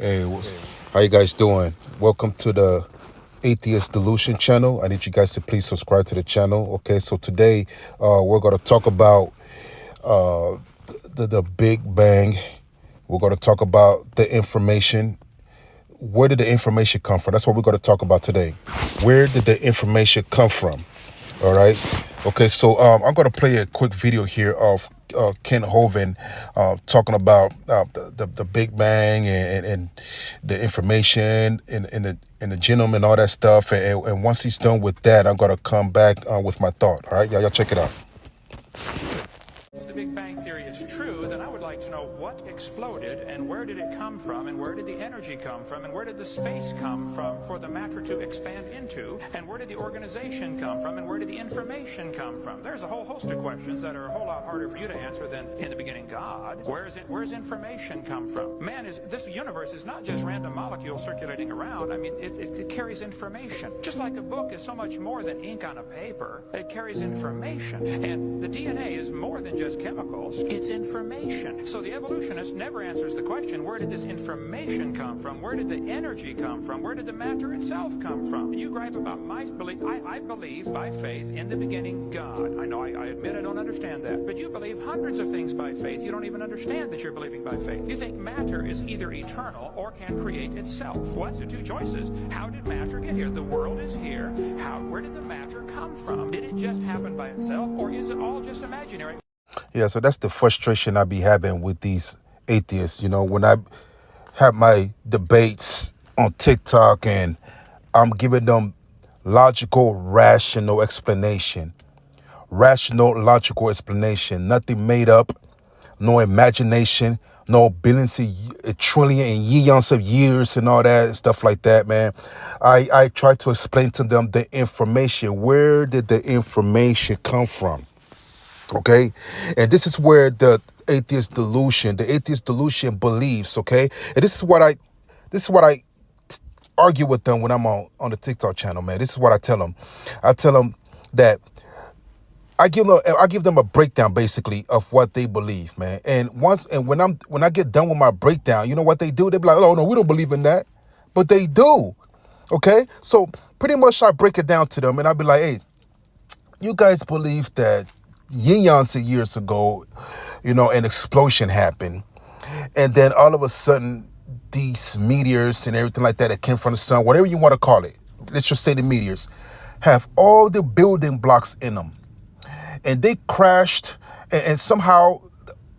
Hey, how you guys doing? Welcome to the Atheist Delusion channel. I need you guys to please subscribe to the channel. Okay, so today we're going to talk about uh, the Big Bang. We're going to talk about the information. Where did the information come from? That's what we're going to talk about today. Where did the information come from? All right. Okay, so I'm going to play a quick video here of Ken Hovind talking about the Big Bang and the information in the genome and all that stuff. And once he's done with that, I'm going to come back with my thought. All right, y'all check it out. If the Big Bang Theory is true, then I would like to know what exploded and where did it come from and where did the energy come from and where did the space come from for the matter to expand into and where did the organization come from and where did the information come from? There's a whole host of questions that are a whole lot harder for you to answer than in the beginning God. Where's information come from? This universe is not just random molecules circulating around. I mean, it carries information. Just like a book is so much more than ink on a paper, it carries information. And the DNA is more than just chemicals, it's information. So the evolutionist never answers the question, where did this information come from? Where did the energy come from? Where did the matter itself come from? You gripe about my belief. I believe by faith in the beginning God. I know, I admit I don't understand that. But you believe hundreds of things by faith. You don't even understand that you're believing by faith. You think matter is either eternal or can create itself. Well, that's the two choices. How did matter get here? The world is here. Where did the matter come from? Did it just happen by itself or is it all just imaginary? Yeah, so that's the frustration I be having with these atheists. You know, when I have my debates on TikTok and I'm giving them logical, rational explanation. Rational, logical explanation. Nothing made up, no imagination, no billions of a trillion and yeons of years and all that stuff like that, man. I try to explain to them the information. Where did the information come from? Okay, and this is where the atheist delusion believes. Okay, and this is what I argue with them when I'm on the TikTok channel, man. This is what I tell them. I tell them that I give them a breakdown basically of what they believe, man. And when I get done with my breakdown, you know what they do? They be like, "Oh no, we don't believe in that," but they do. Okay, so pretty much I break it down to them, and I be like, "Hey, you guys believe that years of years ago, you know, an explosion happened, and then all of a sudden, these meteors and everything like that came from the sun, whatever you want to call it, let's just say the meteors, have all the building blocks in them, and they crashed, and somehow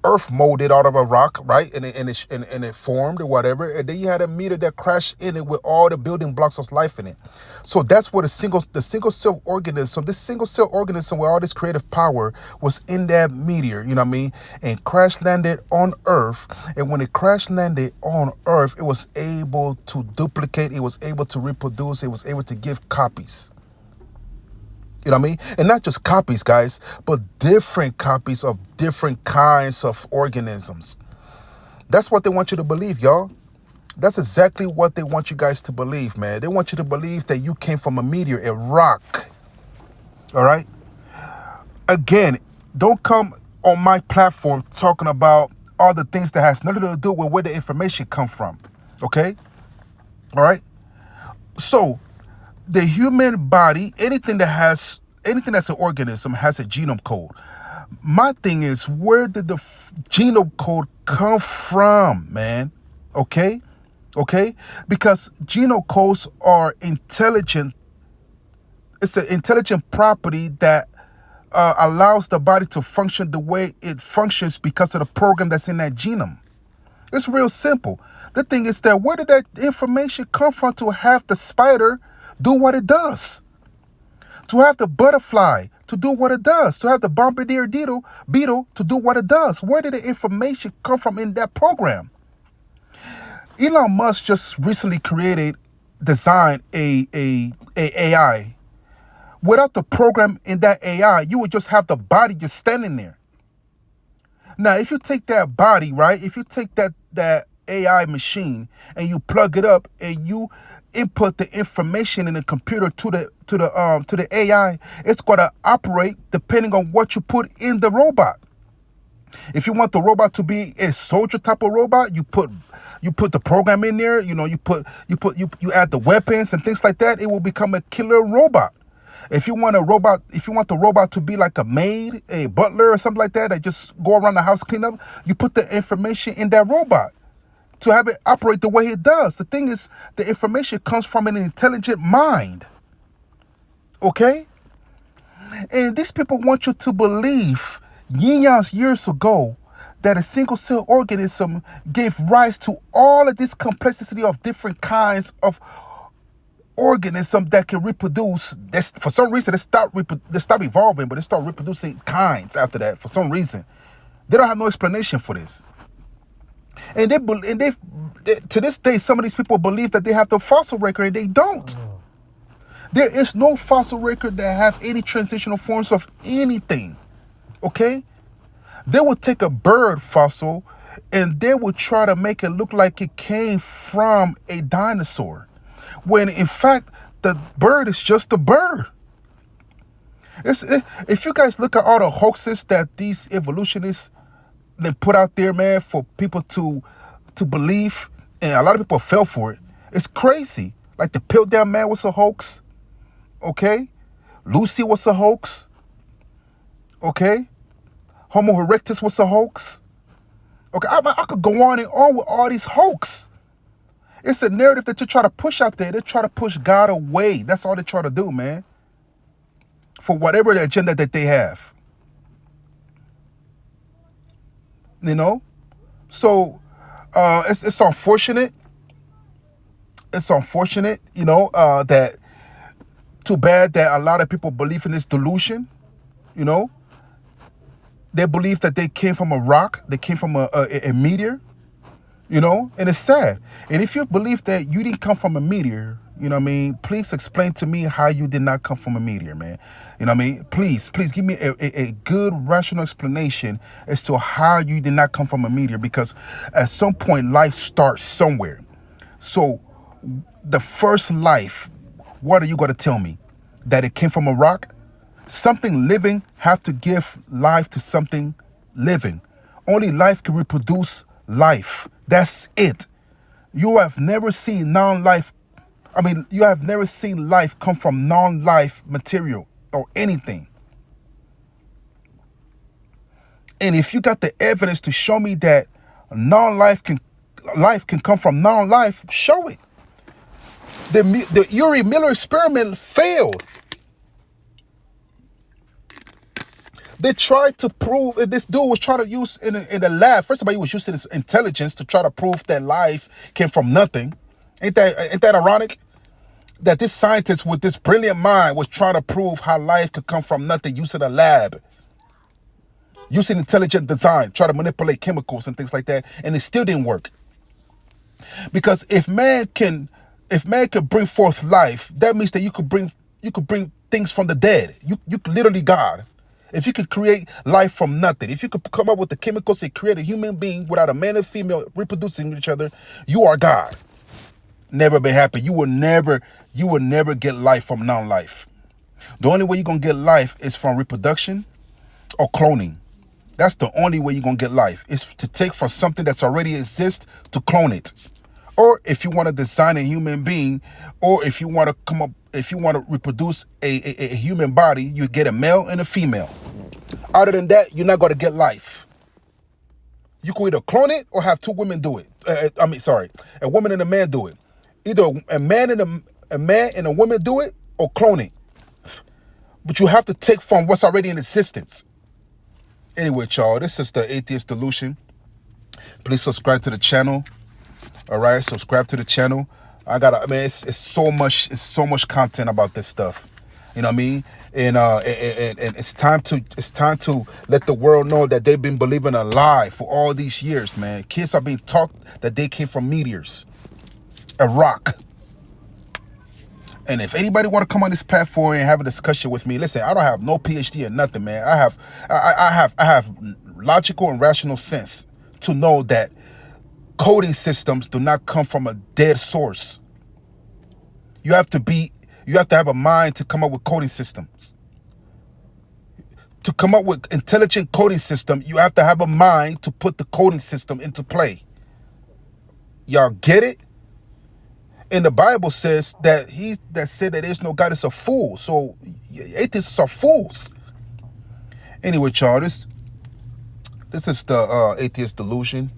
Earth molded out of a rock, right? And it formed or whatever. And then you had a meteor that crashed in it with all the building blocks of life in it. So that's where the single cell organism, this single cell organism with all this creative power was in that meteor, you know what I mean? And crash landed on Earth. And when it crash landed on Earth, it was able to duplicate, it was able to reproduce, it was able to give copies. You know what I mean? And not just copies, guys, but different copies of different kinds of organisms. That's what they want you to believe, y'all. That's exactly what they want you guys to believe, man. They want you to believe that you came from a meteor, a rock. All right? Again, don't come on my platform talking about all the things that has nothing to do with where the information come from. Okay? All right? So, the human body, anything that's an organism has a genome code. My thing is, where did the genome code come from, man? Okay? Because genome codes are intelligent. It's an intelligent property that allows the body to function the way it functions because of the program that's in that genome. It's real simple. The thing is that where did that information come from to have the spider do what it does? To have the butterfly to do what it does? To have the bombardier beetle to do what it does? Where did the information come from in that program? Elon Musk just recently designed a AI. Without the program in that AI, you would just have the body just standing there. Now, if you take that body, right? If you take that AI machine and you plug it up and you input the information in the computer to the AI, it's going to operate depending on what you put in the robot. If you want the robot to be a soldier type of robot, you put the program in there. You know, you add the weapons and things like that. It will become a killer robot. If you want the robot to be like a maid, a butler, or something like that just go around the house clean up, you put the information in that robot to have it operate the way it does. The thing is, the information comes from an intelligent mind. Okay? And these people want you to believe yin-yangs years ago that a single cell organism gave rise to all of this complexity of different kinds of organisms that can reproduce. For some reason, they stop evolving, but they start reproducing kinds after that. For some reason, they don't have no explanation for this. And to this day, some of these people believe that they have the fossil record, and they don't. There is no fossil record that have any transitional forms of anything. Okay? They will take a bird fossil and they will try to make it look like it came from a dinosaur, when in fact the bird is just a bird. If you guys look at all the hoaxes that these evolutionists they put out there, man, for people to believe, and a lot of people fell for it, it's crazy. Like the Piltdown Man was a hoax. Okay? Lucy was a hoax. Okay? Homo erectus was a hoax. Okay, I could go on and on with all these hoax. It's a narrative that you try to push out there. They try to push God away. That's all they try to do, man. For whatever the agenda that they have. You know? So, it's unfortunate. It's unfortunate, you know, that too bad that a lot of people believe in this delusion, you know. They believe that they came from a rock, they came from a meteor, you know, and it's sad. And if you believe that you didn't come from a meteor, you know what I mean, please explain to me how you did not come from a meteor, man. You know what I mean? Please give me a good rational explanation as to how you did not come from a meteor, because at some point life starts somewhere. So the first life, what are you going to tell me? That it came from a rock? Something living have to give life to something living. Only life can reproduce life. That's it. You have never seen you have never seen life come from non-life material or anything. And if you got the evidence to show me that life can come from non-life, show it. The Urey Miller experiment failed. They tried to prove, this dude was trying to use in the lab. First of all, he was using his intelligence to try to prove that life came from nothing. Ain't that ironic? That this scientist with this brilliant mind was trying to prove how life could come from nothing using a lab. Using intelligent design, try to manipulate chemicals and things like that. And it still didn't work. Because if man can bring forth life, that means that you could bring things from the dead. You could literally God. If you could create life from nothing, if you could come up with the chemicals and create a human being without a man and female reproducing each other, you are God. Never been happy. You will never get life from non-life. The only way you're gonna get life is from reproduction or cloning. That's the only way you're gonna get life. Is to take from something that's already exists to clone it. Or if you want to design a human being, or if you want to reproduce a human body, you get a male and a female. Other than that, you're not going to get life. You can either clone it or have two women do it. A woman and a man do it. Either a man and a woman do it or clone it. But you have to take from what's already in existence. Anyway, y'all, this is the Atheist Delusion. Please subscribe to the channel. All right, subscribe to the channel. It's so much content about this stuff. You know what I mean? And it's time to let the world know that they've been believing a lie for all these years, man. Kids are being taught that they came from meteors, a rock. And if anybody want to come on this platform and have a discussion with me, listen, I don't have no PhD or nothing, man. I have logical and rational sense to know that coding systems do not come from a dead source. You have to have a mind to come up with coding systems. to come up with intelligent coding system, you have to have a mind to put the coding system into play. Y'all get it? And the Bible says that he that said that there's no God is a fool. So atheists are fools. Anyway, y'all, this is the Atheist Delusion.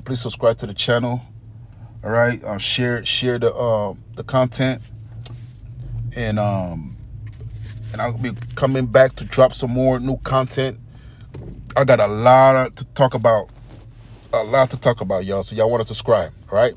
Please subscribe to the channel. All right, share the content, and I'll be coming back to drop some more new content. I got a lot to talk about, y'all. So y'all want to subscribe, all right?